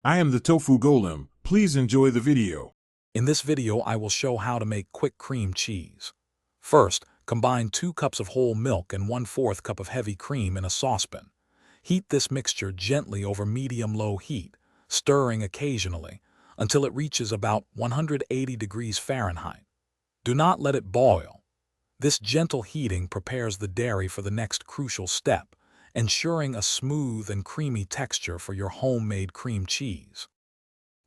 I am the Tofu Golem. Please enjoy the video. In this video, I will show how to make quick cream cheese. First, combine 2 cups of whole milk and 1/4 cup of heavy cream in a saucepan. Heat this mixture gently over medium-low heat, stirring occasionally until it reaches about 180 degrees Fahrenheit. Do not let it boil. This gentle heating prepares the dairy for the next crucial step, ensuring a smooth and creamy texture for your homemade cream cheese.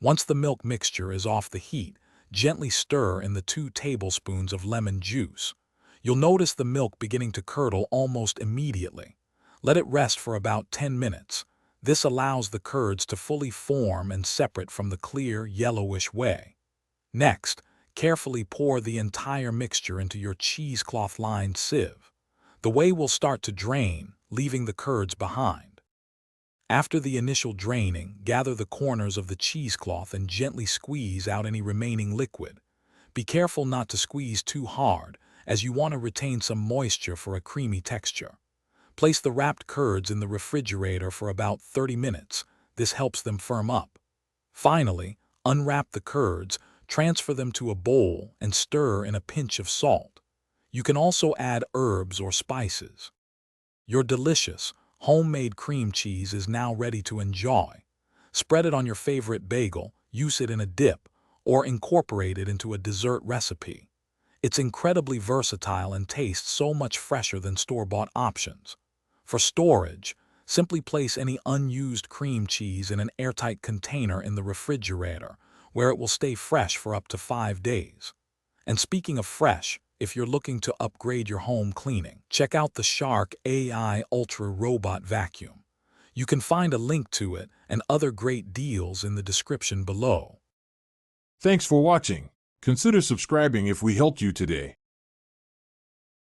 Once the milk mixture is off the heat, gently stir in the 2 tablespoons of lemon juice. You'll notice the milk beginning to curdle almost immediately. Let it rest for about 10 minutes. This allows the curds to fully form and separate from the clear, yellowish whey. Next, carefully pour the entire mixture into your cheesecloth-lined sieve. The whey will start to drain, leaving the curds behind. After the initial draining, gather the corners of the cheesecloth and gently squeeze out any remaining liquid. Be careful not to squeeze too hard, as you want to retain some moisture for a creamy texture. Place the wrapped curds in the refrigerator for about 30 minutes. This helps them firm up. Finally, unwrap the curds, transfer them to a bowl, and stir in a pinch of salt. You can also add herbs or spices. Your delicious, homemade cream cheese is now ready to enjoy. Spread it on your favorite bagel, use it in a dip, or incorporate it into a dessert recipe. It's incredibly versatile and tastes so much fresher than store-bought options. For storage, simply place any unused cream cheese in an airtight container in the refrigerator, where it will stay fresh for up to 5 days. And speaking of fresh, if you're looking to upgrade your home cleaning, check out the Shark AI Ultra Robot Vacuum. You can find a link to it and other great deals in the description below. Thanks for watching. Consider subscribing if we helped you today.